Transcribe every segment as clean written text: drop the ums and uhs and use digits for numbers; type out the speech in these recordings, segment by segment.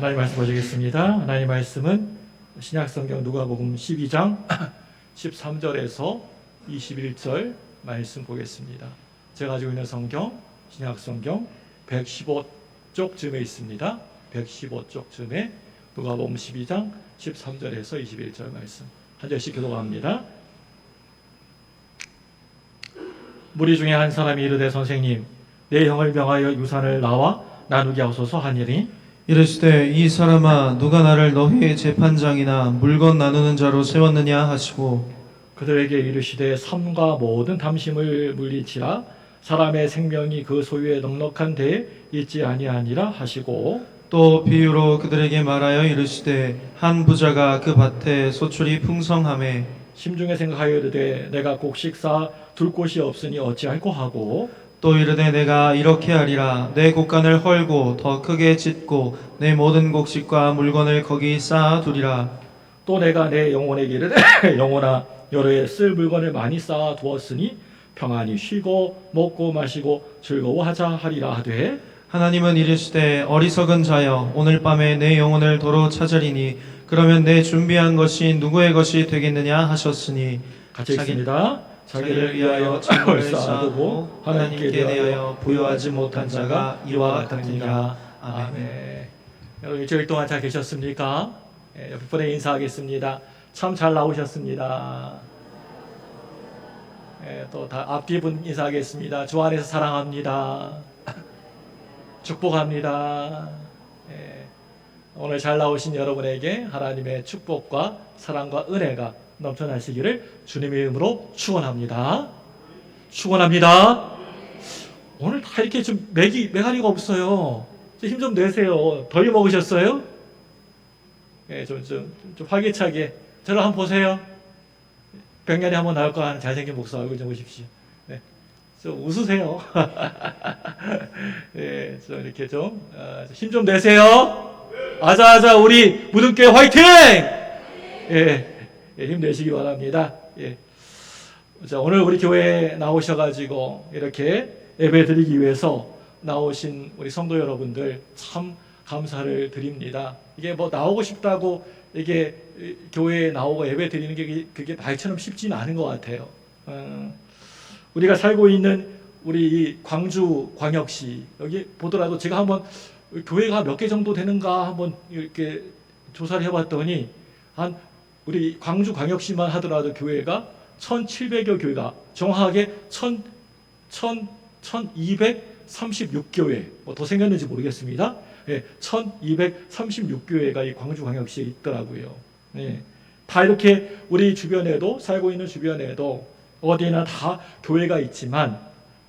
하나님 말씀 보시겠습니다. 하나님 말씀은 신약성경 누가복음 12장 13절에서 21절 말씀 보겠습니다. 제가 가지고 있는 성경 신약성경 115쪽쯤에 있습니다. 115쪽쯤에 누가복음 12장 13절에서 21절 말씀 한 절씩 교독합니다. 무리 중에 한 사람이 이르되 선생님 내 형을 명하여 유산을 나와 나누게 하소서 하니니 이르시되 이 사람아 누가 나를 너희의 재판장이나 물건 나누는 자로 세웠느냐 하시고 그들에게 이르시되 삶과 모든 탐심을 물리치라 사람의 생명이 그 소유의 넉넉한 데에 있지 아니하니라 하시고 또 비유로 그들에게 말하여 이르시되 한 부자가 그 밭에 소출이 풍성하매 심중에 생각하여 이르되 내가 곡식 쌓아 둘 곳이 없으니 어찌할꼬 하고 또 이르되 내가 이렇게 하리라 내 곡간을 헐고 더 크게 짓고 내 모든 곡식과 물건을 거기 쌓아 두리라. 또 내가 내 영혼에게 이르되 영혼아 여러 해 쓸 물건을 많이 쌓아 두었으니 평안히 쉬고 먹고 마시고 즐거워하자 하리라 하되 하나님은 이르시되 어리석은 자여 오늘 밤에 내 영혼을 도로 찾으리니 그러면 내 준비한 것이 누구의 것이 되겠느냐 하셨으니 같이 읽습니다. 자기를 위하여 창고를 쌓아두고 하나님께 대하여 부여하지 못한 자가 이와 같으니라. 아멘. 여러분 일주일 동안 잘 계셨습니까? 옆에 분에 인사하겠습니다. 참 잘 나오셨습니다. 또 다 앞뒤 분 인사하겠습니다. 주 안에서 사랑합니다. 축복합니다. 오늘 잘 나오신 여러분에게 하나님의 축복과 사랑과 은혜가 넘쳐나시기를 주님의 이름으로 축원합니다. 축원합니다. 오늘 다 이렇게 좀 메가니가 없어요. 힘 좀 내세요. 더위 먹으셨어요? 좀 활기차게 저를 한번 보세요. 백년에 한번 나올 거 하는 잘생긴 목사 얼굴 좀 보십시오. 좀 웃으세요. 좀 이렇게 좀 힘 좀 내세요. 아자아자 우리 무등교회 화이팅! 힘내시기 바랍니다. 자, 오늘 우리 교회에 나오셔가지고 이렇게 예배 드리기 위해서 나오신 우리 성도 여러분들 참 감사를 드립니다. 이게 뭐 나오고 싶다고 이게 교회에 나오고 예배 드리는 게 그게 말처럼 쉽지는 않은 것 같아요. 우리가 살고 있는 우리 이 광주 광역시 여기 보더라도 제가 한번 교회가 몇 개 정도 되는가 한번 이렇게 조사를 해봤더니 한 우리 광주 광역시만 하더라도 교회가 1,700여 교회가 정확하게 1,236교회 뭐 더 생겼는지 모르겠습니다. 1,236교회가 이 광주 광역시에 있더라고요. 다 이렇게 우리 주변에도 살고 있는 주변에도 어디나 다 교회가 있지만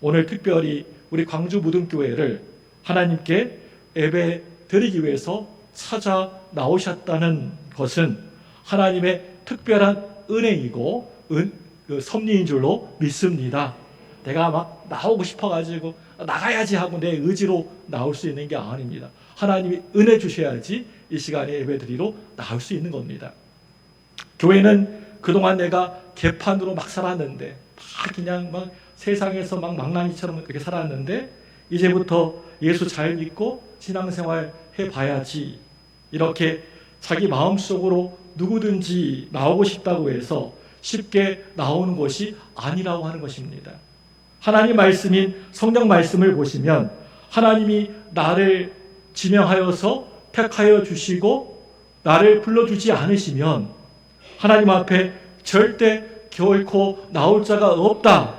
오늘 특별히 우리 광주 무등교회를 하나님께 예배 드리기 위해서 찾아 나오셨다는 것은 하나님의 특별한 은혜이고 섭리인 줄로 믿습니다. 내가 막 나오고 싶어가지고 나가야지 하고 내 의지로 나올 수 있는 게 아닙니다. 하나님이 은혜 주셔야지 이 시간에 예배드리러 나올 수 있는 겁니다. 교회는 그동안 내가 개판으로 막 살았는데 다 그냥 막 세상에서 막 망나니처럼 그렇게 살았는데 이제부터 예수 잘 믿고 신앙생활 해봐야지 이렇게 자기 마음속으로 누구든지 나오고 싶다고 해서 쉽게 나오는 것이 아니라고 하는 것입니다. 하나님 말씀인 성경 말씀을 보시면 하나님이 나를 지명하여서 택하여 주시고 나를 불러주지 않으시면 하나님 앞에 절대 결코 나올 자가 없다.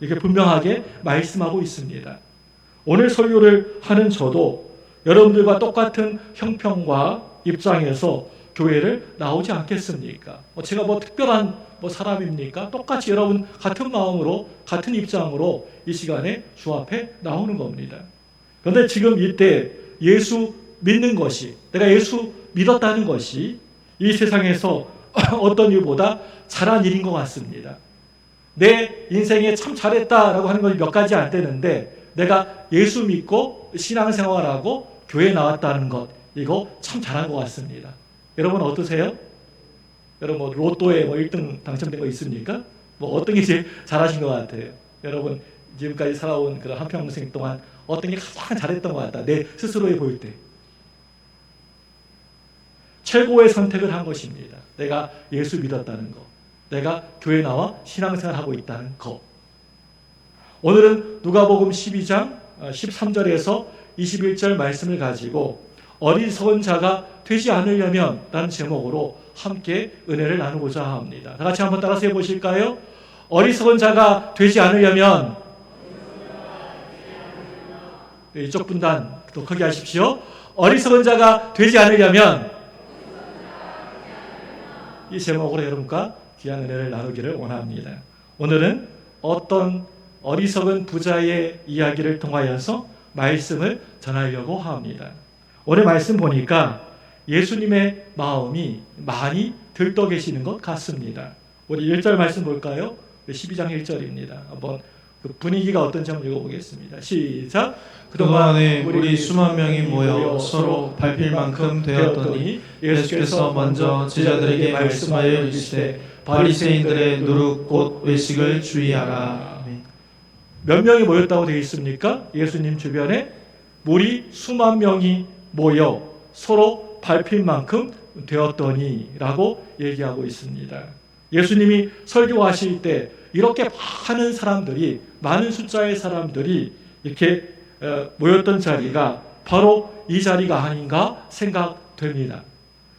이렇게 분명하게 말씀하고 있습니다. 오늘 설교를 하는 저도 여러분들과 똑같은 형편과 입장에서 교회를 나오지 않겠습니까? 제가 뭐 특별한 사람입니까? 똑같이 여러분 같은 마음으로 같은 입장으로 이 시간에 주 앞에 나오는 겁니다. 그런데 지금 이때 예수 믿는 것이 내가 예수 믿었다는 것이 이 세상에서 어떤 일보다 잘한 일인 것 같습니다. 내 인생에 참 잘했다라고 하는 것이 몇 가지 안 되는데 내가 예수 믿고 신앙생활하고 교회 나왔다는 것 이거 참 잘한 것 같습니다. 여러분 어떠세요? 여러분 로또에 1등 당첨된 거 있습니까? 어떤 게 제일 잘하신 것 같아요? 여러분 지금까지 살아온 그런 한평생 동안 어떤 게 가장 잘했던 것 같다. 내 스스로에 보일 때. 최고의 선택을 한 것입니다. 내가 예수 믿었다는 것, 내가 교회 나와 신앙생활하고 있다는 것. 오늘은 누가복음 12장 13절에서 21절 말씀을 가지고 어리석은 자가 되지 않으려면 라는 제목으로 함께 은혜를 나누고자 합니다. 다 같이 한번 따라서 해보실까요? 어리석은 자가 되지 않으려면, 이쪽 분단 더 크게 하십시오. 어리석은 자가 되지 않으려면, 이 제목으로 여러분과 귀한 은혜를 나누기를 원합니다. 오늘은 어떤 어리석은 부자의 이야기를 통하여서 말씀을 전하려고 합니다. 오늘 말씀 보니까 예수님의 마음이 많이 들떠 계시는 것 같습니다. 우리 1절 말씀 볼까요? 12장 1절입니다. 한번 그 분위기가 어떤지 한번 읽어보겠습니다. 시작. 그동안에 우리 수만 명이 모여 서로 밟힐 만큼 되었더니 예수께서 먼저 제자들에게 말씀하여 이르시되 바리새인들의 누룩 곧 외식을 주의하라. 몇 명이 모였다고 되어 있습니까? 예수님 주변에 무리 수만 명이 모여 서로 밟힐 만큼 되었더니 라고 얘기하고 있습니다. 예수님이 설교하실 때 이렇게 많은 사람들이, 많은 숫자의 사람들이 이렇게 모였던 자리가 바로 이 자리가 아닌가 생각됩니다.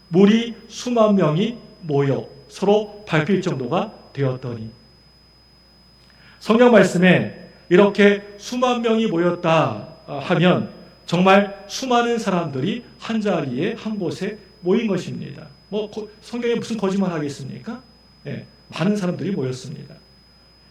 무리 수만 명이 모여 서로 밟힐 정도가 되었더니, 성경 말씀에 이렇게 수만 명이 모였다 하면 정말 수많은 사람들이 한 자리에 한 곳에 모인 것입니다. 성경에 무슨 거짓말 하겠습니까? 네, 많은 사람들이 모였습니다.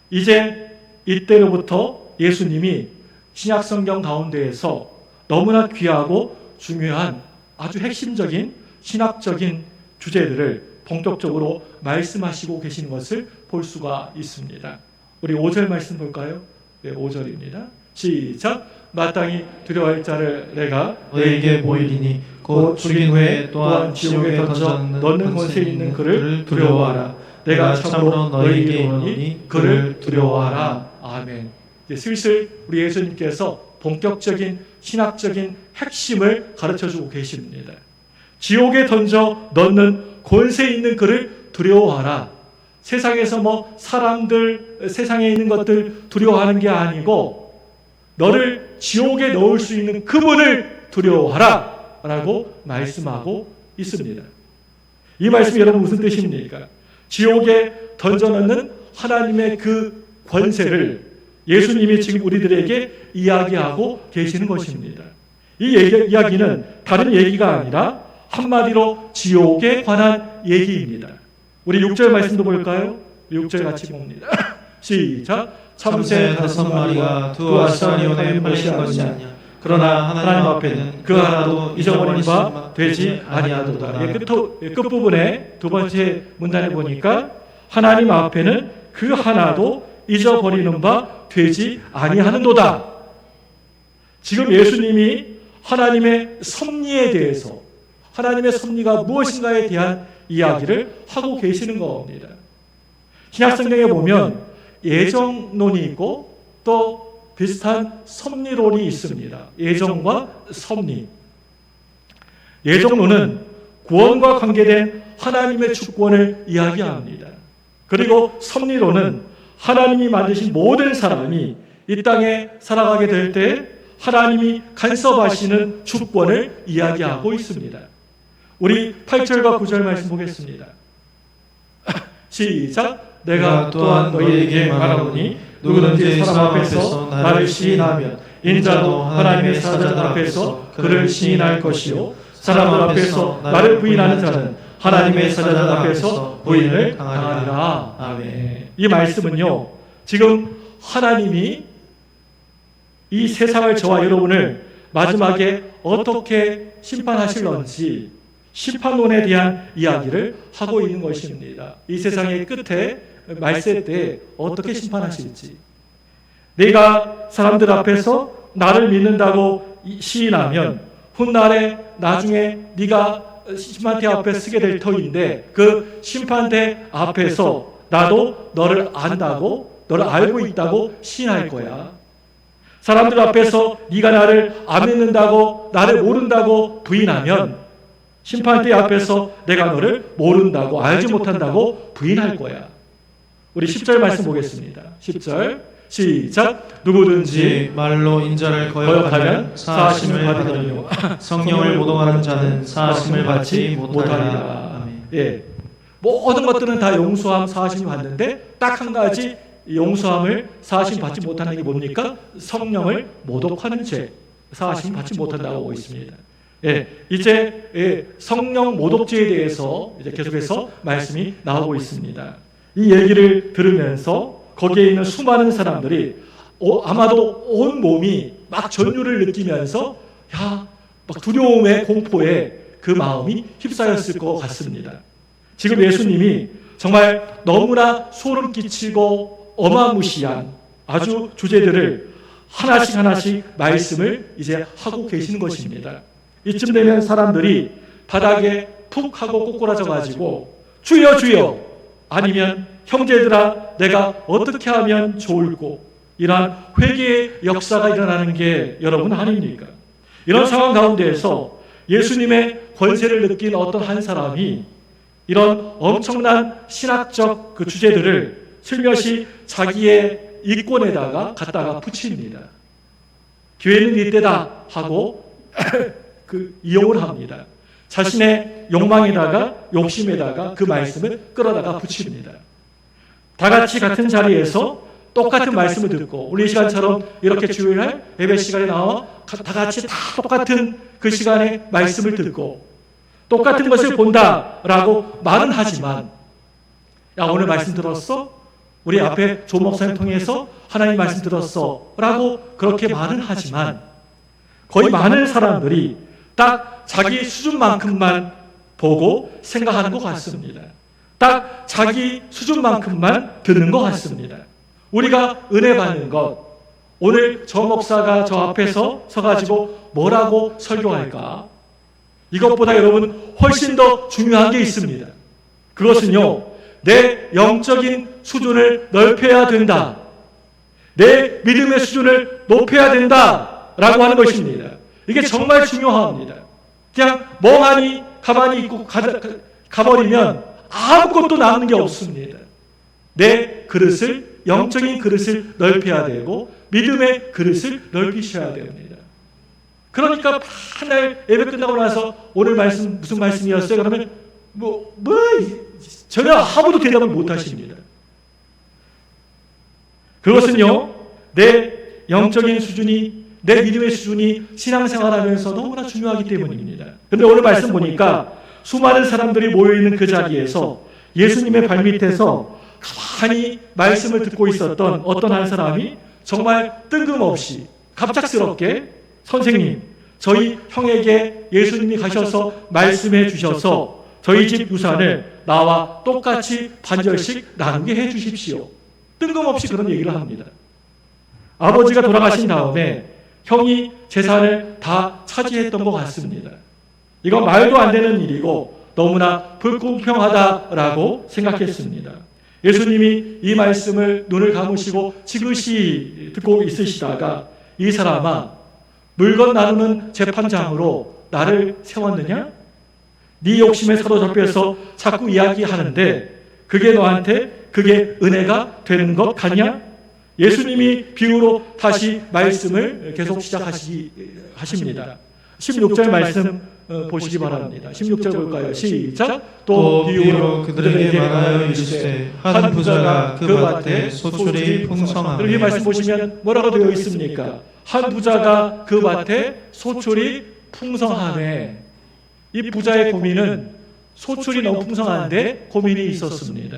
이제 이때로부터 예수님이 신약 성경 가운데에서 너무나 귀하고 중요한 아주 핵심적인 신학적인 주제들을 본격적으로 말씀하시고 계신 것을 볼 수가 있습니다. 우리 5절 말씀 볼까요? 네, 5절입니다. 시작. 마땅히 두려워할 자를 내가 너에게 보이리니 곧 죽인 후에 또한 지옥에 던져 넣는 권세 있는 그를 두려워하라. 내가 참으로 너에게 이르노니 그를 두려워하라. 아멘. 이제 슬슬 우리 예수님께서 본격적인 신학적인 핵심을 가르쳐주고 계십니다. 지옥에 던져 넣는 권세 있는 그를 두려워하라. 세상에서 사람들, 세상에 있는 것들 두려워하는 게 아니고 너를 지옥에 넣을 수 있는 그분을 두려워하라 라고 말씀하고 있습니다. 이 말씀이 여러분 무슨 뜻입니까? 지옥에 던져넣는 하나님의 그 권세를 예수님이 지금 우리들에게 이야기하고 계시는 것입니다. 이 이야기는 다른 얘기가 아니라 한마디로 지옥에 관한 얘기입니다. 우리 6절 말씀도 볼까요? 6절 같이 봅니다. 시작. 참새 5마리가 두 아스타리온에 팔린 것이 아니냐. 그러나 하나님 앞에는 그 하나도 잊어버린 바 되지 아니하도다. 끝부분에 두 번째 문단에 보니까 하나님 앞에는 그 하나도 잊어버리는 바 되지 아니하는도다. 지금 예수님이 하나님의 섭리에 대해서, 하나님의 섭리가 무엇인가에 대한 이야기를 하고 계시는 겁니다. 신약성경에 보면 예정론이 있고 또 비슷한 섭리론이 있습니다. 예정과 섭리. 예정론은 구원과 관계된 하나님의 주권을 이야기합니다. 그리고 섭리론은 하나님이 만드신 모든 사람이 이 땅에 살아가게 될 때 하나님이 간섭하시는 주권을 이야기하고 있습니다. 우리 8절과 9절 말씀 보겠습니다. 시작. 내가 또한 너희에게 말하노니 누구든지 사람 앞에서 나를 시인하면 인자도 하나님의 사자들 앞에서 그를 시인할 것이요 사람들 앞에서 나를 부인하는 자는 하나님의 사자들 앞에서 부인을 당하리라. 아멘. 이 말씀은요, 지금 하나님이 이 세상을 저와 여러분을 마지막에 어떻게 심판하실런지 심판론에 대한 이야기를 하고 있는 것입니다. 이 세상의 끝에 말세 때 어떻게 심판하실지. 내가 사람들 앞에서 나를 믿는다고 시인하면 훗날에 나중에 네가 심판대 앞에 서게 될 터인데 그 심판대 앞에서 나도 너를 안다고, 너를 알고 있다고 시인할 거야. 사람들 앞에서 네가 나를 안 믿는다고, 나를 모른다고 부인하면 심판대 앞에서 내가 너를 모른다고 알지 못한다고 부인할 거야. 우리 10절 말씀 보겠습니다. 10절 시작. 누구든지 말로 인자를 거역하면 사하심을 받으려고 성령을 모독하는 자는 사하심을 받지 못하리라. 아멘. 예, 모든 것들은 다 용서함 사하심을 받는데 딱 한 가지 용서함을 사하심 받지 못하는 게 뭡니까? 성령을 모독하는 죄 사하심 받지 못한다고 하고 있습니다. 예, 이제 성령 모독죄에 대해서 이제 계속해서 말씀이 나오고 있습니다. 이 얘기를 들으면서 거기에 있는 수많은 사람들이 아마도 온 몸이 막 전율을 느끼면서 막 두려움에 공포에 그 마음이 휩싸였을 것 같습니다. 지금 예수님이 정말 너무나 소름 끼치고 어마무시한 아주 주제들을 하나씩 말씀을 이제 하고 계시는 것입니다. 이쯤 되면 사람들이 바닥에 푹 하고 꼬꾸라져 가지고 주여 주여, 아니면 형제들아 내가 어떻게 하면 좋을꼬, 이러한 회개의 역사가 일어나는 게 여러분 아닙니까? 이런 상황 가운데에서 예수님의 권세를 느낀 어떤 한 사람이 이런 엄청난 신학적 그 주제들을 슬며시 자기의 일권에다가 갖다가 붙입니다. 기회는 이때다 하고 그 이용을 합니다. 자신의 욕망에다가 욕심에다가 그 말씀을 끌어다가 붙입니다. 다 같이 같은 자리에서 똑같은 말씀을 듣고 우리 시간처럼 이렇게 주일날 예배 시간에 나와 다 같이 다 똑같은 그 시간에 말씀을 듣고 똑같은 것을 본다라고 말은 하지만, 야 오늘 말씀 들었어? 우리 앞에 조 목사님 통해서 하나님 말씀 들었어 라고 그렇게 말은 하지만 거의 많은 사람들이 딱 자기 수준만큼만 보고 생각하는 것 같습니다. 딱 자기 수준만큼만 듣는 것 같습니다. 우리가 은혜 받는 것, 오늘 저 목사가 저 앞에서 서가지고 뭐라고 설교할까? 이것보다 여러분 훨씬 더 중요한 게 있습니다. 그것은요, 내 영적인 수준을 넓혀야 된다. 내 믿음의 수준을 높여야 된다 라고 하는 것입니다. 이게 정말 중요합니다. 그냥 멍하니 가만히 있고 가버리면 아무것도 남는 게 없습니다. 내 그릇을, 영적인 그릇을 넓혀야 되고 믿음의 그릇을 넓히셔야 됩니다. 그러니까 맨날 예배 끝나고 나서 오늘 말씀 무슨 말씀이었어요? 그러면 전혀 아무도 대답을 못 하십니다. 그것은요, 내 영적인 수준이, 내 믿음의 수준이 신앙생활하면서 너무나 중요하기 때문입니다. 그런데 오늘 말씀 보니까 수많은 사람들이 모여있는 그 자리에서 예수님의 발밑에서 가만히 말씀을 듣고 있었던 어떤 한 사람이 정말 뜬금없이 갑작스럽게, 선생님, 저희 형에게 예수님이 가셔서 말씀해 주셔서 저희 집 유산을 나와 똑같이 반절씩 나누게 해 주십시오. 뜬금없이 그런 얘기를 합니다. 아버지가 돌아가신 다음에 형이 재산을 다 차지했던 것 같습니다. 이건 말도 안 되는 일이고 너무나 불공평하다라고 생각했습니다. 예수님이 이 말씀을 눈을 감으시고 지그시 듣고 있으시다가 이 사람아, 물건 나누는 재판장으로 나를 세웠느냐? 네 욕심에 사로잡혀서 자꾸 이야기하는데 그게 너한테 그게 은혜가 되는 것 같냐? 예수님이 비유로 다시 말씀을 계속 시작하십니다. 16절 말씀 보시기 바랍니다. 16절 볼까요? 시작. 또 비유로 그들에게 말하여 이르시되 한 부자가 그 밭에 소출이 풍성하매. 이 말씀 보시면 뭐라고 되어 있습니까? 한 부자가 그 밭에 소출이 풍성하매. 이 부자의 고민은 소출이 너무 풍성한데 고민이 있었습니다.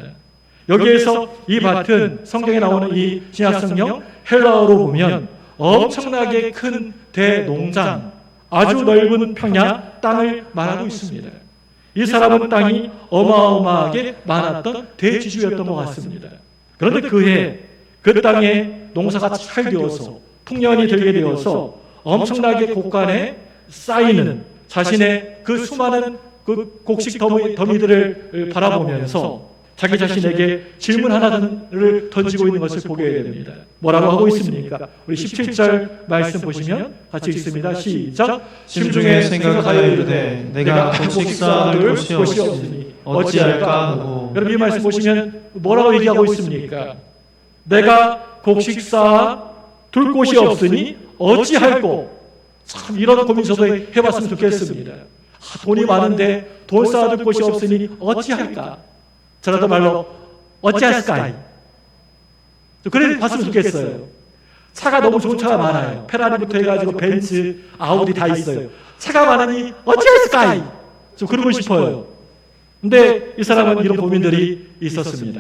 여기에서 이 밭은 성경에 나오는 이 신약성경 헬라어로 보면 엄청나게 큰 대농장, 아주 넓은 평야 땅을 말하고 있습니다. 이 사람은 땅이 어마어마하게 많았던 대지주였던 것 같습니다. 그런데 그해 그 땅에 농사가 잘 되어서 풍년이 들게 되어서 엄청나게 곳간에 쌓이는 자신의 그 수많은 그 곡식 더미들을 바라보면서 자기 자신에게 질문 하나를 던지고 있는 것을 보게 됩니다. 뭐라고 하고 있습니까? 우리 17절 말씀 보시면 같이 읽습니다. 시작. 심중에 생각하여 이르되 내가 곡식사 둘 곳이 없으니 어찌할까 하고. 여러분 이 말씀 보시면 뭐라고 얘기하고 있습니까? 내가 곡식사 둘 곳이 없으니 어찌할꼬. 참 이런 고민 저도 해봤으면 좋겠습니다. 돈이 많은데 돈 쌓아둘 곳이 없으니 어찌할까? 저라도 말로 어찌할까이. 그래 봤으면 좋겠어요. 차가 너무 좋은 차가 많아요. 페라리부터 해가지고 벤츠, 아우디 다 있어요. 차가 많으니 어찌할까이. 좀 그러고 싶어요. 근데 이 사람은 이런 고민들이 있었습니다.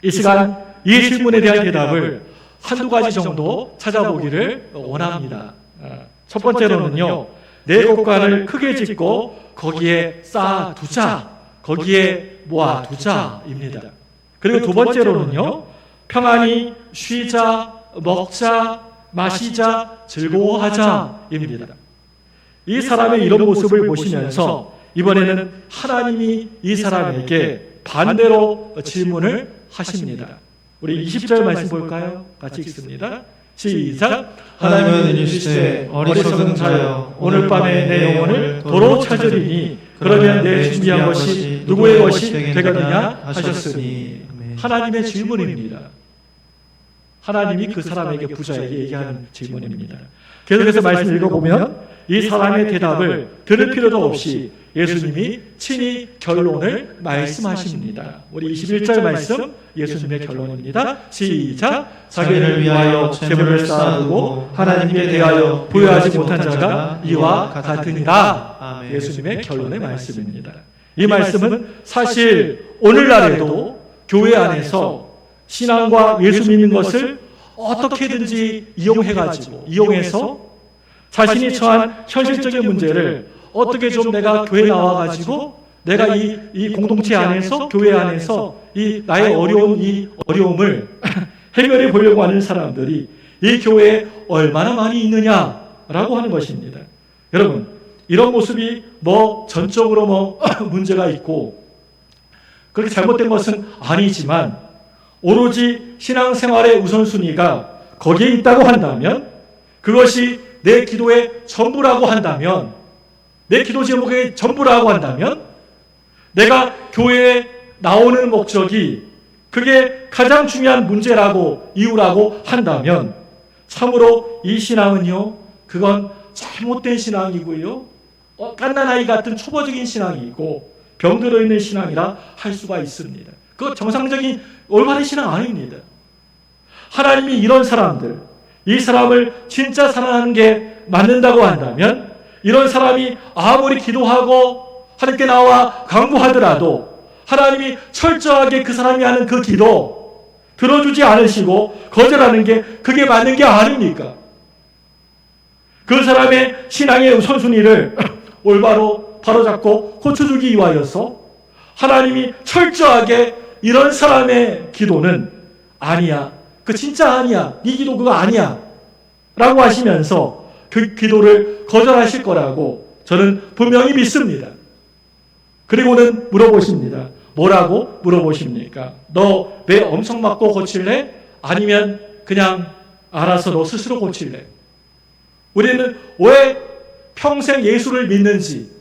이 시간 이 질문에 대한 대답을 한두 가지 정도 찾아보기를 원합니다. 첫 번째로는요, 내 곳간을 크게 짓고 거기에 쌓아두자, 거기에 모아두자입니다. 그리고 두 번째로는요, 평안히 쉬자, 먹자, 마시자, 즐거워하자입니다. 이 사람의 이런 모습을 보시면서 이번에는 하나님이 이 사람에게 반대로 질문을 하십니다. 우리 20절 말씀 볼까요? 같이 읽습니다. 시작. 하나님은 이르시되 어리석은 자여 오늘 밤에 내 영혼을 도로 찾으리니 그러면 내 준비한 것이 누구의 것이 되겠느냐 하셨으니. 하나님의 질문입니다. 하나님이 그 사람에게 부자에게 얘기하는 질문입니다. 계속해서 말씀 읽어보면 이 사람의 대답을 들을 필요도 없이 예수님이 친히 결론을 말씀하십니다. 우리 21절 말씀 예수님의 결론입니다. 시작. 자기를 위하여 재물을 쌓아두고 하나님께 대하여 부여하지 못한 자가 이와 같으니라. 예수님의 결론의 말씀입니다. 이 말씀은 사실 오늘날에도 교회 안에서 신앙과 예수 믿는 것을 어떻게든지 이용해서 자신이 처한 현실적인 문제를 어떻게 좀 내가 교회에 나와가지고 내가 이 공동체 안에서 교회 안에서 이 나의 어려움을 해결해 보려고 하는 사람들이 이 교회에 얼마나 많이 있느냐라고 하는 것입니다. 여러분 이런 모습이 전적으로 문제가 있고 그렇게 잘못된 것은 아니지만 오로지 신앙생활의 우선순위가 거기에 있다고 한다면 그것이 내 기도의 전부라고 한다면 내 기도 제목의 전부라고 한다면 내가 교회에 나오는 목적이 그게 가장 중요한 이유라고 한다면 참으로 이 신앙은요 그건 잘못된 신앙이고요 갓난아이 같은 초보적인 신앙이고 병들어 있는 신앙이라 할 수가 있습니다. 그거 정상적인 올바른 신앙 아닙니다. 하나님이 이런 사람들 이 사람을 진짜 사랑하는 게 맞는다고 한다면 이런 사람이 아무리 기도하고 하나님께 나와 강구하더라도 하나님이 철저하게 그 사람이 하는 그 기도 들어주지 않으시고 거절하는 게 그게 맞는 게 아닙니까? 그 사람의 신앙의 우선순위를 올바로 바로잡고 고쳐주기 위하여서 하나님이 철저하게 이런 사람의 기도는 아니야. 그 진짜 아니야. 네 기도 그거 아니야. 라고 하시면서 그 기도를 거절하실 거라고 저는 분명히 믿습니다. 그리고는 물어보십니다. 뭐라고 물어보십니까? 너 왜 엄청 맞고 고칠래? 아니면 그냥 알아서 너 스스로 고칠래? 우리는 왜 평생 예수를 믿는지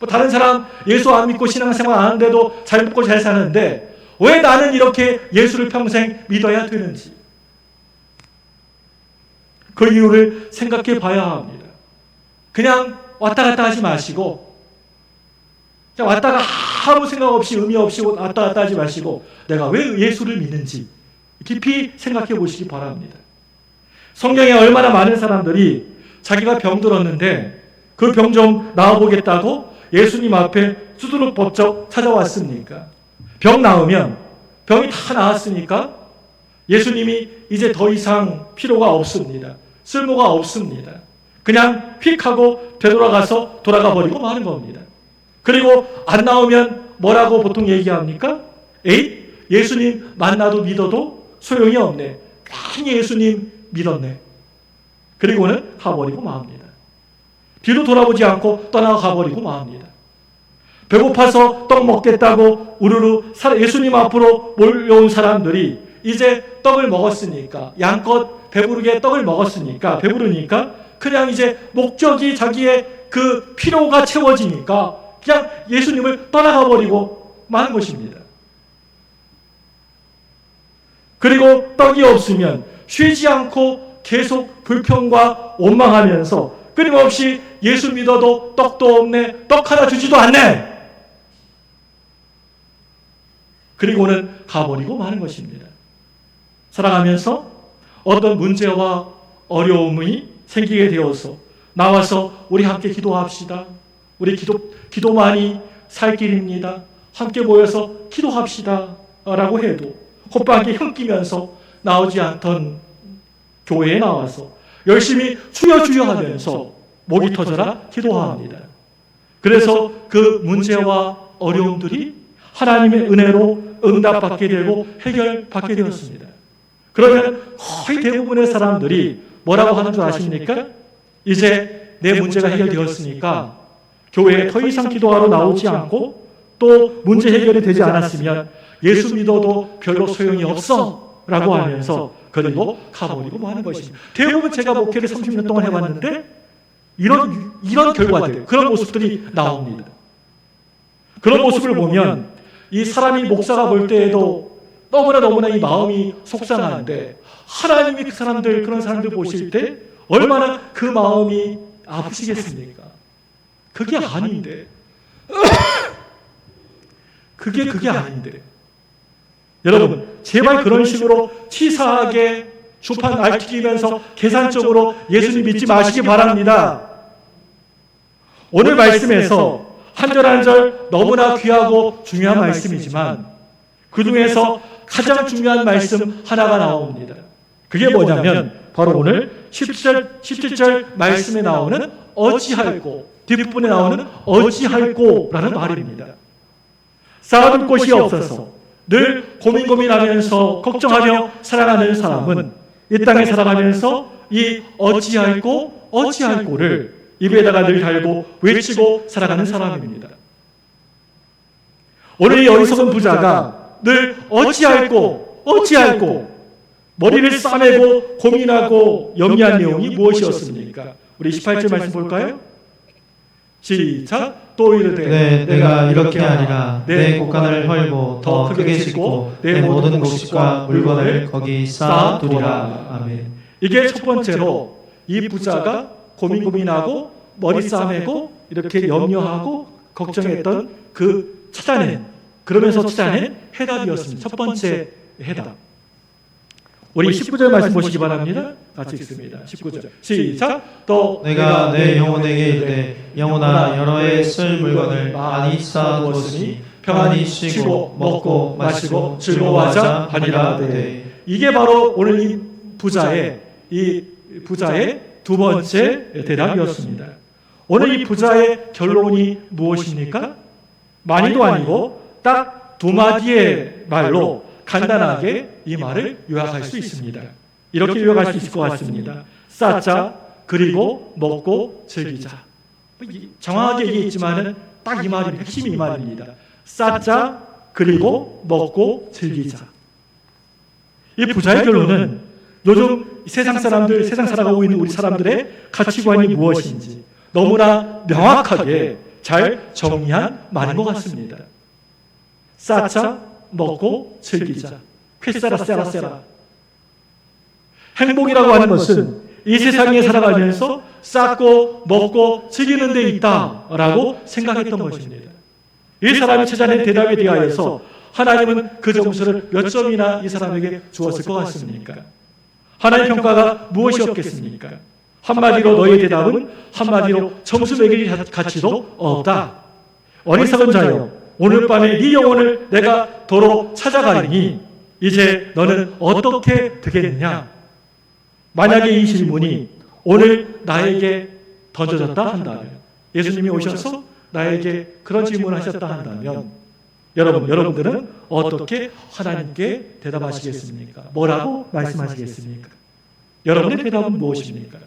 다른 사람 예수 안 믿고 신앙생활 안 하는데도 잘 먹고 잘 사는데 왜 나는 이렇게 예수를 평생 믿어야 되는지 그 이유를 생각해 봐야 합니다. 그냥 왔다 갔다 하지 마시고 그냥 왔다가 아무 생각 없이 의미 없이 왔다 갔다 하지 마시고 내가 왜 예수를 믿는지 깊이 생각해 보시기 바랍니다. 성경에 얼마나 많은 사람들이 자기가 병들었는데 그 병 좀 나아보겠다고 예수님 앞에 수두룩 법적 찾아왔습니까? 병 나으면 병이 다 나았으니까 예수님이 이제 더 이상 필요가 없습니다. 쓸모가 없습니다. 그냥 픽하고 되돌아가서 돌아가 버리고 마는 겁니다. 그리고 안 나오면 뭐라고 보통 얘기합니까? 에이, 예수님 만나도 믿어도 소용이 없네. 괜히 예수님 믿었네. 그리고는 가버리고 맙니다. 뒤로 돌아보지 않고 떠나가 버리고 맙니다. 배고파서 떡 먹겠다고 우르르 예수님 앞으로 몰려온 사람들이 이제 떡을 먹었으니까, 양껏 배부르게 떡을 먹었으니까, 배부르니까 그냥 이제 목적이 자기의 그 필요가 채워지니까 그냥 예수님을 떠나가 버리고 마는 것입니다. 그리고 떡이 없으면 쉬지 않고 계속 불평과 원망하면서 끊임없이 예수 믿어도 떡도 없네, 떡 하나 주지도 않네, 그리고는 가버리고 마는 것입니다. 살아가면서 어떤 문제와 어려움이 생기게 되어서 나와서 우리 함께 기도합시다. 우리 기도만이 살 길입니다. 함께 모여서 기도합시다 라고 해도 헛방에 흠끼면서 나오지 않던 교회에 나와서 열심히 주여 주여 하면서 목이 터져라 기도합니다. 그래서 그 문제와 어려움들이 하나님의 은혜로 응답받게 되고 해결받게 되었습니다. 그러면 거의 대부분의 사람들이 뭐라고 하는 줄 아십니까? 이제 내 문제가 해결되었으니까 교회에 더 이상 기도하러 나오지 않고 또 문제 해결이 되지 않았으면 예수 믿어도 별로 소용이 없어 라고 하면서 그리고 가버리고 하는 것입니다. 대부분 제가 목회를 30년 동안 해봤는데 이런 결과들, 그런 모습들이 나옵니다. 그런 모습을 보면 이 사람이 목사가 볼 때에도 너무나 이 마음이 속상한데 하나님이 그런 사람들 보실 때 얼마나 그 마음이 아프시겠습니까? 그게 아닌데 그게 아닌데 여러분 제발 그런 식으로 치사하게 주판 앓히면서 계산적으로 예수님 믿지 마시기 바랍니다. 오늘 말씀에서 한 절 한 절 너무나 귀하고 중요한 말씀이지만 그 중에서 가장 중요한 말씀 하나가 나옵니다. 그게 뭐냐면 바로 오늘 17절 말씀에 나오는 어찌할꼬, 뒷부분에 나오는 어찌할꼬라는 말입니다. 쌓아둘 곳이 없어서 늘 고민하면서 걱정하며 살아가는 사람은 이 땅에 살아가면서 이 어찌할꼬를 입에다가 늘 달고 외치고 살아가는 사람입니다. 오늘 이 어리석은 부자가 늘 어찌할꼬 머리를 싸매고 고민하고 염려한 내용이 무엇이었습니까? 우리 18절 말씀 볼까요? 시작. 또 이르되 내가 이렇게 하리라. 내 곳간을 헐고 더 크게 짓고 내 모든 곡식과 물건을 거기 쌓아두리라. 아멘. 이게 첫 번째로 이 부자가 고민하고 머리 싸매고 이렇게 염려하고 걱정했던 그러면서 찾아낸 해답이었습니다. 첫 번째 해답. 우리 19절 말씀 보시기 바랍니다. 같이 읽습니다. 19절 시작. 또 내가 내 영혼에게 이르되 영혼아 여러 해 쓸 물건을 많이 쌓아두었으니 평안히 쉬고 먹고 마시고 즐거워하자 하니라. 이게 바로 오늘 이 부자의 두 번째 대답이었습니다. 오늘 이 부자의 결론이 무엇입니까? 많이도 아니고 딱 두 마디의 말로 간단하게 이 말을 요약할 수 있습니다. 이렇게 요약할 수 있을 것 같습니다. 쌓자, 그리고 먹고 즐기자. 정확하게 얘기했지만 딱 이 말이 핵심이 이 말입니다. 쌓자, 그리고 먹고 즐기자. 이 부자의 결론은 요즘 세상 살아가고 있는 우리 사람들의 가치관이 무엇인지 너무나 명확하게 잘 정리한 말인 것 같습니다. 쌓자, 먹고 즐기자. 쾌세라. 행복이라고 하는 것은 이 세상에 살아가면서 쌓고 먹고 즐기는 데 있다라고 생각했던 것입니다. 이 사람이 찾아낸 대답에 대하여서 하나님은 그 점수를 몇 점이나 이 사람에게 주었을 것 같습니까? 하나님의 평가가 무엇이었겠습니까? 한마디로 너의 대답은 한마디로 점수 매길 가치도 없다. 어리석은 자여, 오늘 밤에 네 영혼을 내가 도로 찾아가리니 이제 너는 어떻게 되겠느냐? 만약에 이 질문이 오늘 나에게 던져졌다 한다면, 예수님이 오셔서 나에게 그런 질문을 하셨다 한다면 여러분들은 어떻게 하나님께 대답하시겠습니까? 뭐라고 말씀하시겠습니까? 여러분의 대답은 무엇입니까?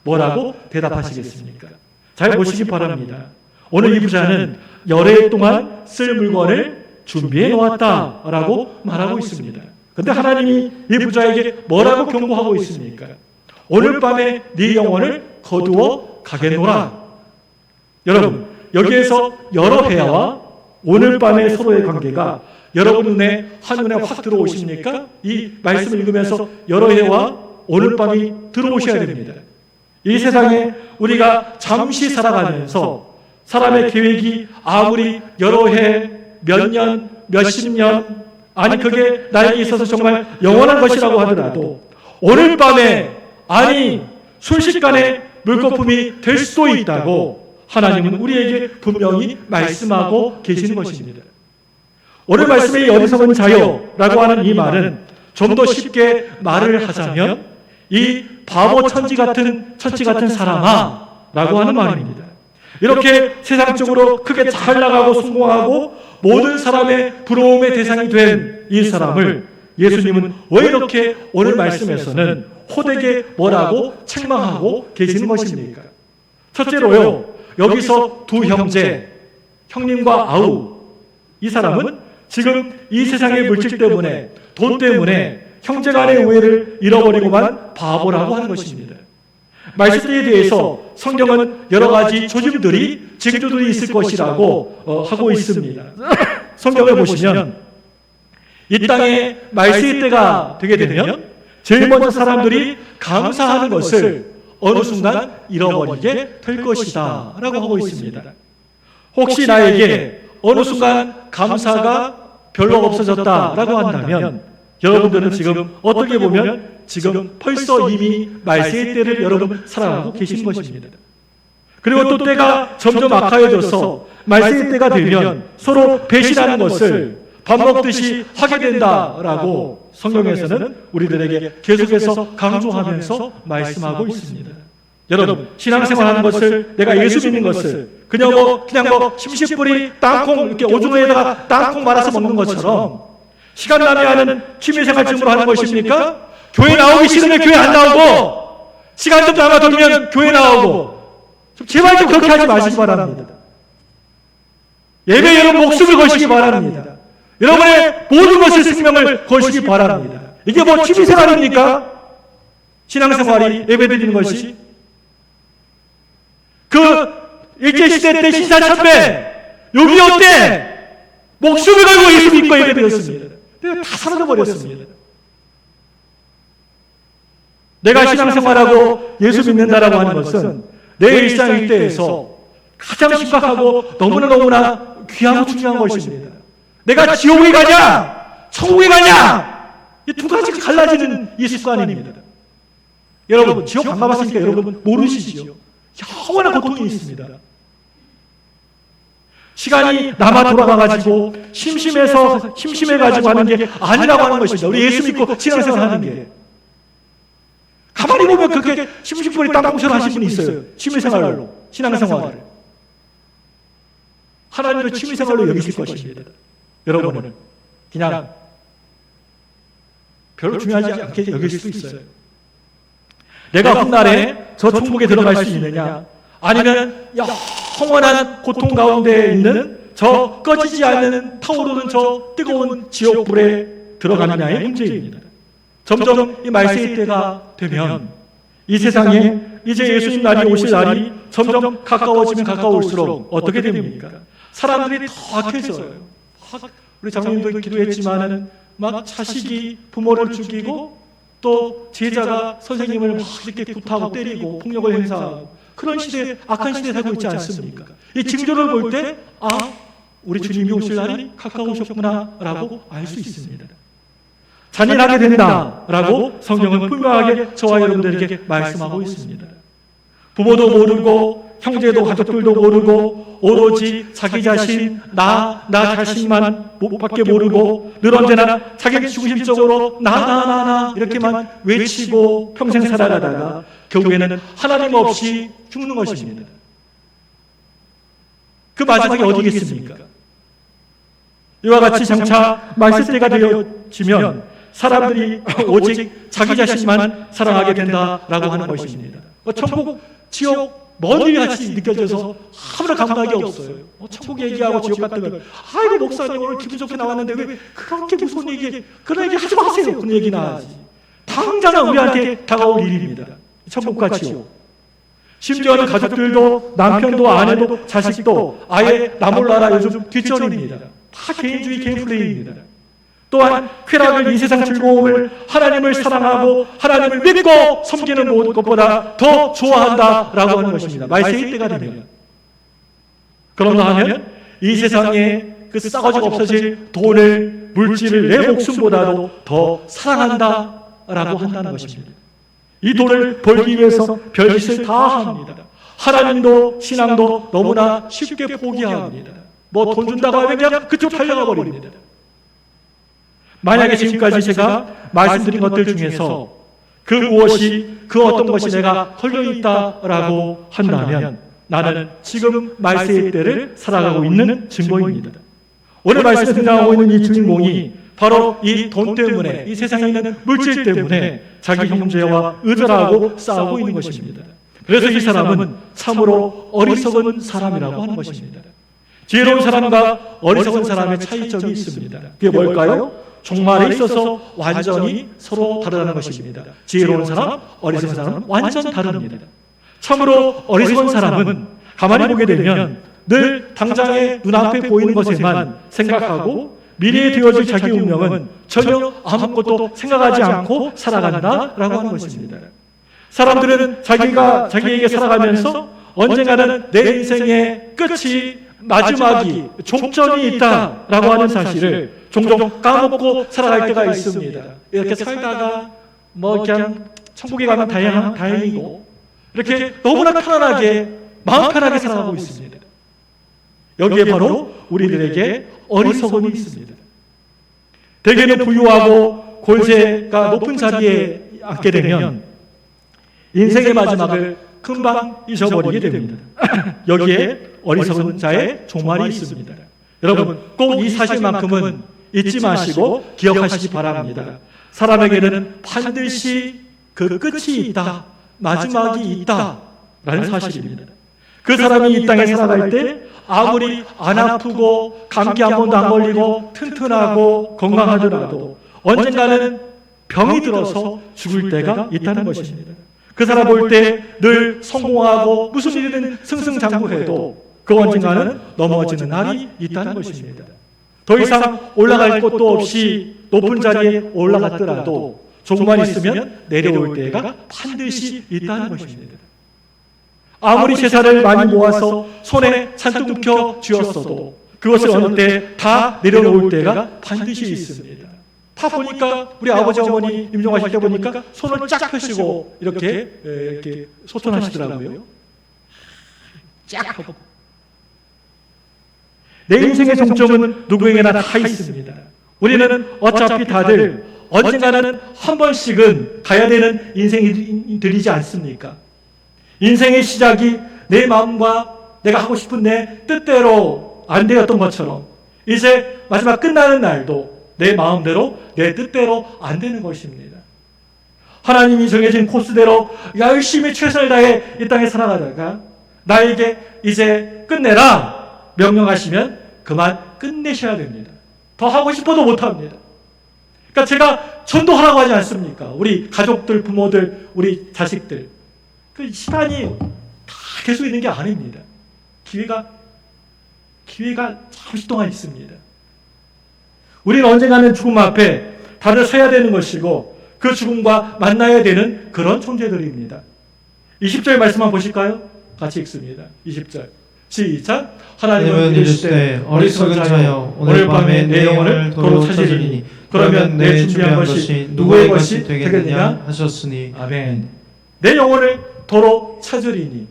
뭐라고 대답하시겠습니까? 잘 보시기 바랍니다. 오늘 이 부자는 열흘 동안 쓸 물건을 준비해 놓았다라고 말하고 있습니다. 근데 하나님이 이 부자에게 뭐라고 경고하고 있습니까? 오늘 밤에 네 영혼을 거두어 가겠노라. 여러분, 여기에서 여러 해와 오늘 밤의 서로의 관계가 여러분 눈에 한눈에 확 들어오십니까? 이 말씀을 읽으면서 여러 해와 오늘 밤이 들어오셔야 됩니다. 이 세상에 우리가 잠시 살아가면서 사람의 계획이 아무리 여러 해, 몇 년, 몇십 년, 아니 그게 나에게 있어서 정말 영원한 것이라고 하더라도 오늘 밤에, 아니 순식간에 물거품이 될 수도 있다고 하나님은 우리에게 분명히 말씀하고 계시는 것입니다. 오늘 말씀의 어리석은 자여라고 하는 이 말은 좀 더 쉽게 말을 하자면 이 바보 천지 같은 사람아 라고 하는 말입니다. 이렇게 세상적으로 크게 잘 나가고 성공하고 모든 사람의 부러움의 대상이 된 이 사람을 예수님은 왜 이렇게 오늘 말씀에서는 호되게 뭐라고 책망하고 계시는 것입니까? 첫째로요, 여기서 두 형제, 형님과 아우, 이 사람은 지금 이 세상의 물질 때문에, 돈 때문에 형제 간의 우애를 잃어버리고만 바보라고 하는 것입니다. 말씀에 대해서 성경은 여러 가지 조짐들이, 징조들이 있을 것이라고 하고 있습니다. 성경을 보시면 이 땅에 말세의 때가 되게 되면 제일 먼저 사람들이 감사하는 것을 어느 순간 잃어버리게 될 것이다 라고 하고 있습니다. 혹시 나에게 어느 순간 감사가 별로 없어졌다라고 한다면 여러분들은 지금 어떻게 보면 지금 벌써 이미 말세의 때를 여러분 살아가고 계신 것입니다. 그리고 또 때가 점점 악화해져서 말세의 때가 되면 서로 배신하는 것을 밥 먹듯이 하게 된다라고 성경에서는 우리들에게 계속해서 강조하면서 말씀하고 있습니다. 여러분, 신앙생활하는 것을, 내가 예수 믿는 것을 그냥 심심뿌리 땅콩 이렇게 오줌에다가 땅콩 말아서 먹는 것처럼 시간 낭비하는 취미생활쯤으로 하는 것입니까? 교회 나오기 싫으면 교회 안 나오고, 시간 좀 남아 돌면 교회 나오고, 제발 좀 그렇게 하지 마시기 바랍니다. 예배에 여러분 목숨을 걸시기 바랍니다. 여러분의 모든 것을, 생명을 걸시기 바랍니다. 이게 뭐 취미생활입니까? 신앙생활이, 예배드리는 것이? 그 일제시대 때 신사참배, 6.25 때 목숨을 걸고 예수 믿고 예배드렸습니다. 다 사라져버렸습니다. 내가 신앙생활하고 예수 믿는다라고 하는 것은 내 일상 일대에서 가장 심각하고 너무나 귀하고 중요한 것입니다. 내가 지옥에 가냐 천국에 가냐, 이 두 가지가 갈라지는 이 습관입니다. 여러분, 지옥 안 가봤으니까 여러분 모르시죠? 영원한 고통이 있습니다. 시간이 남아 돌아가가지고 심심해가지고 하는 게 아니라고 하는 것입니다. 우리 예수 믿고 신앙생활 하는 게. 가만히 보면 그렇게 심심풀이 땅콩처럼 하신 분이 있어요. 취미생활로, 신앙생활을. 하나님도 취미생활로 여기실 것입니다. 여러분은 그냥 별로 중요하지 않게 여길 수도 있어요. 내가 훗날에 저 천국에 들어갈 수 있느냐, 아니면 영원한 고통 가운데 있는 저 꺼지지 않는 타오르는 저 뜨거운 지옥불에 들어가느냐의 문제입니다. 점점 이 말세의 때가 되면 이 세상에 이제 예수님 날이 오실 날이 점점 가까워지면 가까울수록 어떻게 됩니까? 사람들이 더 악해져요. 우리 장로님도 기도했지만은 막 자식이 부모를 죽이고 또 제자가 선생님을 막 이렇게 굿하고 때리고 폭력을 행사하고, 그런 시대에, 악한 시대에 살고 있지 않습니까? 이 징조를 볼 때, 아, 우리 주님이 오실 날이 가까우셨구나 라고 알 수 있습니다. 잔인하게 된다라고 성경은 분명하게 저와 여러분들에게 말씀하고 있습니다. 부모도 모르고 형제도 가족들도 모르고 오로지 자기 자신, 나 자신만 밖에 모르고 늘 언제나 자기 중심적으로 나 이렇게만 외치고 평생 살아가다가 결국에는 하나님 없이 죽는 것입니다. 그 마지막이 어디겠습니까? 이와 같이 장차 말세 때가 되어지면 사람들이 오직 자기 자신만 사랑하게 된다라고 하는 것입니다. 천국, 지옥 먼 일같이 느껴져서 아무런 감각이 없어요. 천국 얘기하고 지옥 같은 걸 아이고 목사님 오늘 기분 좋게 나왔는데 왜 그렇게 무서운 얘기 그런 얘기 하지 마세요. 그런 얘기나 하지. 당장은 우리한테 다가올 일입니다. 천국과 지옥. 심지어는 가족들도 남편도 아내도 자식도 아예 나 몰라라 요즘 뒷전입니다. 다 개인주의 개인 플레이입니다. 또한 쾌락을 이 세상 즐거움을 하나님을 사랑하고 하나님을 믿고 섬기는 것보다 더 좋아한다라고 하는 것입니다. 말세의 때가 되면. 그런가 하면 이 세상에 그 싸가지가 없어질 돈을 물질을 내 목숨보다도 더 사랑한다라고 한다는 것입니다. 이 돈을 벌기 위해서 별짓을 다 합니다. 하나님도 신앙도 너무나 쉽게 포기합니다. 뭐 돈 준다고 하면 그냥 그쪽 달려가 버립니다. 만약에 지금까지 제가 말씀드린 것들 중에서 그 무엇이 그 어떤 것이 내가 걸려있다라고 한다면 나는 지금 말세의 때를 살아가고 있는 증거입니다. 오늘 말씀에 등장하고 있는 이 주인공이 바로 이 돈 때문에 이 세상에 있는 물질 때문에 자기 형제와 의절하고 싸우고 있는 것입니다. 그래서 이 사람은 참으로 어리석은 사람이라고 하는 것입니다. 지혜로운 사람과 어리석은 사람의 차이점이 있습니다. 그게 뭘까요? 종말에 있어서 완전히 서로 다르다는 것입니다. 지혜로운 사람, 어리석은 사람은 완전 다릅니다. 참으로 어리석은 사람은 가만히 보게 되면 늘 당장의 눈앞에 보이는 것에만 생각하고 미래에 되어질 자기 운명은 전혀 아무것도 생각하지 않고 살아간다라고 하는 것입니다. 사람들은 자기에게 살아가면서 언젠가는 내 인생의 끝이 마지막이 종점이 있다라고 하는 사실을 종종 까먹고 살아갈 때가 있습니다. 이렇게 살다가 뭐 그냥 천국에 가면 다행이고 이렇게 너무나 편안하게 마음 편하게 살아가고 있습니다. 여기에 바로 우리들에게 어리석음이 있습니다. 대개는 부유하고 권세가 높은 자리에 앉게 되면 인생의 마지막을 금방 잊어버리게 됩니다. 여기에 어리석은 자의 종말이 있습니다. 여러분 꼭 이 사실만큼은 잊지 마시고 기억하시기 바랍니다. 사람에게는 반드시 그 끝이 있다, 마지막이 있다라는 사실입니다. 그 사람이 이 땅에 살아갈 때 아무리 안 아프고 감기 한 번도 안 걸리고 튼튼하고 건강하더라도 언젠가는 병이 들어서 죽을 때가 있다는 것입니다. 그 사람 볼 때 늘 성공하고 무슨 일이든 승승장구해도 그 언젠가는 넘어지는 날이 있다는 것입니다. 더 이상 올라갈 곳도 없이 높은 자리에 올라갔더라도 조금만 있으면 내려올 때가 반드시 있다는 것입니다. 아무리 재산을 많이 모아서 손에 잔뜩 묵혀 쥐었어도 그것을 어느 때 다 내려놓을 때가 반드시 있습니다. 다 보니까 우리 아버지 어머니 임종하실 때 보니까 손을 쫙 펴시고 이렇게 소천하시더라고요. 쫙 하고. 내 인생의 종점은 누구에게나 다 있습니다. 우리는 어차피 다들 언젠가는 한 번씩은 가야 되는 인생들이지 않습니까? 인생의 시작이 내 마음과 내가 하고 싶은 내 뜻대로 안 되었던 것처럼 이제 마지막 끝나는 날도 내 마음대로 내 뜻대로 안 되는 것입니다. 하나님이 정해진 코스대로 열심히 최선을 다해 이 땅에 살아가다가 나에게 이제 끝내라 명령하시면 그만 끝내셔야 됩니다. 더 하고 싶어도 못합니다. 그러니까 제가 전도하라고 하지 않습니까? 우리 가족들, 부모들, 우리 자식들. 그 시간이 다 계속 있는 게 아닙니다. 기회가 잠시 동안 있습니다. 우리는 언젠가는 죽음 앞에 다들 서야 되는 것이고 그 죽음과 만나야 되는 그런 존재들입니다. 20절 말씀만 보실까요? 같이 읽습니다. 20절 시작. 하나님은 이르시되 어리석은 자여 오늘 밤에 내 영혼을 도로 찾으리니 그러면 내 준비한 것이 누구의 것이 되겠느냐 하셨으니 아멘. 내 영혼을 도로 찾으리니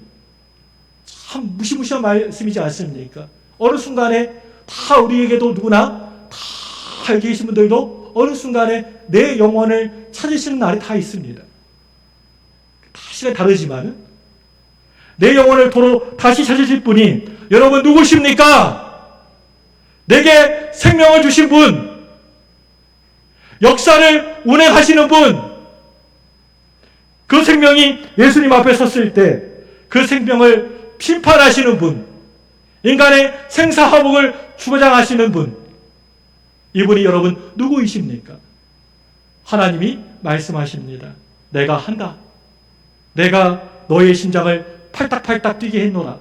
참 무시무시한 말씀이지 않습니까? 어느 순간에 다 우리에게도 누구나 다 여기 계신 분들도 어느 순간에 내 영혼을 찾으시는 날이 다 있습니다. 다 시간이 다르지만 내 영혼을 도로 다시 찾으실 분이 여러분 누구십니까? 내게 생명을 주신 분, 역사를 운행하시는 분, 그 생명이 예수님 앞에 섰을 때 그 생명을 심판하시는 분, 인간의 생사화복을 주장하시는 분, 이분이 여러분 누구이십니까? 하나님이 말씀하십니다. 내가 한다. 내가 너의 심장을 팔딱팔딱 뛰게 했노라.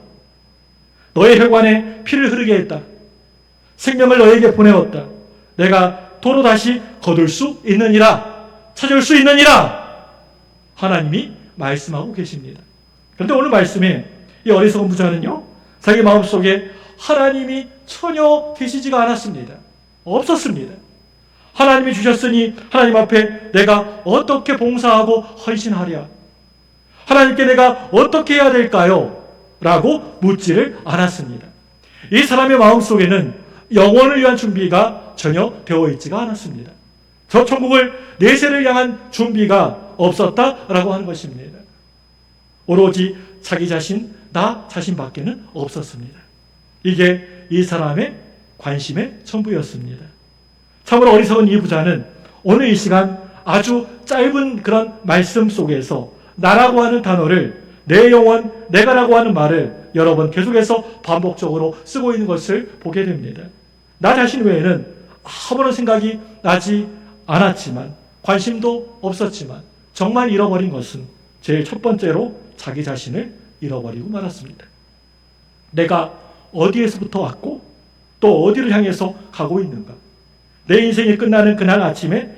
너의 혈관에 피를 흐르게 했다. 생명을 너에게 보내었다. 내가 도로 다시 거둘 수 있느니라. 찾을 수 있느니라. 하나님이 말씀하고 계십니다. 그런데 오늘 말씀에 이 어리석은 부자는요, 자기 마음속에 하나님이 전혀 계시지가 않았습니다. 없었습니다. 하나님이 주셨으니 하나님 앞에 내가 어떻게 봉사하고 헌신하랴? 하나님께 내가 어떻게 해야 될까요? 라고 묻지를 않았습니다. 이 사람의 마음속에는 영혼을 위한 준비가 전혀 되어 있지가 않았습니다. 저 천국을 내세를 향한 준비가 없었다라고 하는 것입니다. 오로지 자기 자신, 나 자신밖에는 없었습니다. 이게 이 사람의 관심의 전부였습니다. 참으로 어리석은 이 부자는 오늘 이 시간 아주 짧은 그런 말씀 속에서 나라고 하는 단어를, 내 영혼, 내가라고 하는 말을 여러 번 계속해서 반복적으로 쓰고 있는 것을 보게 됩니다. 나 자신 외에는 아무런 생각이 나지 않았지만, 관심도 없었지만, 정말 잃어버린 것은 제일 첫 번째로 자기 자신을 잃어버리고 말았습니다. 내가 어디에서부터 왔고 또 어디를 향해서 가고 있는가? 내 인생이 끝나는 그날 아침에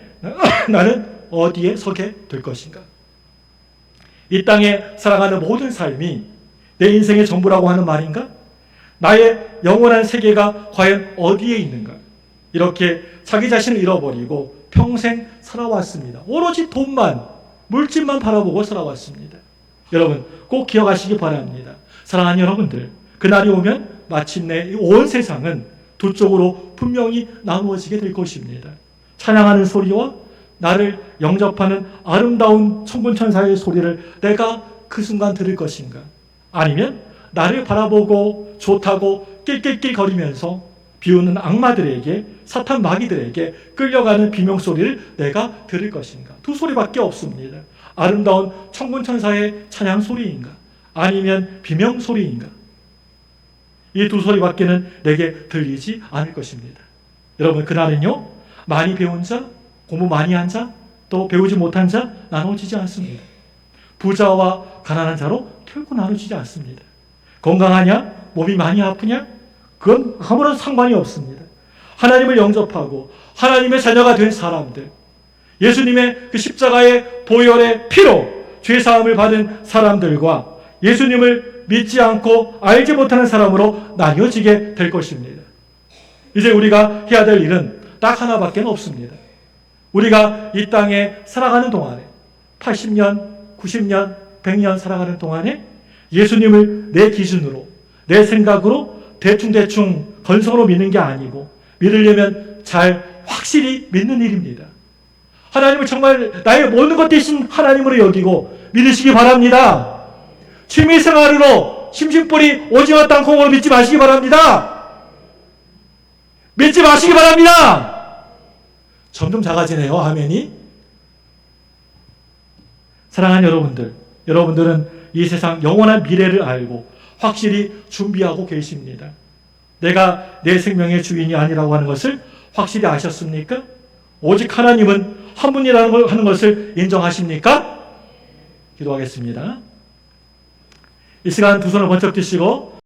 나는 어디에 서게 될 것인가? 이 땅에 살아가는 모든 삶이 내 인생의 전부라고 하는 말인가? 나의 영원한 세계가 과연 어디에 있는가? 이렇게 자기 자신을 잃어버리고 평생 살아왔습니다. 오로지 돈만, 물질만 바라보고 살아왔습니다. 여러분 꼭 기억하시기 바랍니다. 사랑하는 여러분들, 그날이 오면 마침내 온 세상은 두 쪽으로 분명히 나누어지게 될 것입니다. 찬양하는 소리와 나를 영접하는 아름다운 천군천사의 소리를 내가 그 순간 들을 것인가? 아니면 나를 바라보고 좋다고 낄낄낄 거리면서 비우는 악마들에게, 사탄 마귀들에게 끌려가는 비명소리를 내가 들을 것인가? 두 소리밖에 없습니다. 아름다운 천군천사의 찬양 소리인가? 아니면 비명소리인가? 이 두 소리밖에는 내게 들리지 않을 것입니다. 여러분 그날은요, 많이 배운 자, 공부 많이 한 자, 또 배우지 못한 자 나눠지지 않습니다. 부자와 가난한 자로 결코 나눠지지 않습니다. 건강하냐, 몸이 많이 아프냐, 그건 아무런 상관이 없습니다. 하나님을 영접하고 하나님의 자녀가 된 사람들, 예수님의 그 십자가의 보혈의 피로 죄사함을 받은 사람들과 예수님을 믿지 않고 알지 못하는 사람으로 나뉘어지게 될 것입니다. 이제 우리가 해야 될 일은 딱 하나밖에 없습니다. 우리가 이 땅에 살아가는 동안에 80년, 90년, 100년 살아가는 동안에 예수님을 내 기준으로, 내 생각으로 대충대충 건성으로 믿는 게 아니고 믿으려면 잘 확실히 믿는 일입니다. 하나님을 정말 나의 모든 것 대신 하나님으로 여기고 믿으시기 바랍니다. 취미생활로 심심뿌리 오징어 땅콩으로 믿지 마시기 바랍니다. 믿지 마시기 바랍니다. 점점 작아지네요, 화면이. 사랑하는 여러분들, 여러분들은 이 세상 영원한 미래를 알고 확실히 준비하고 계십니다. 내가 내 생명의 주인이 아니라고 하는 것을 확실히 아셨습니까? 오직 하나님은 한 분이라는 하는 것을 인정하십니까? 기도하겠습니다. 이 시간 두 손을 번쩍 드시고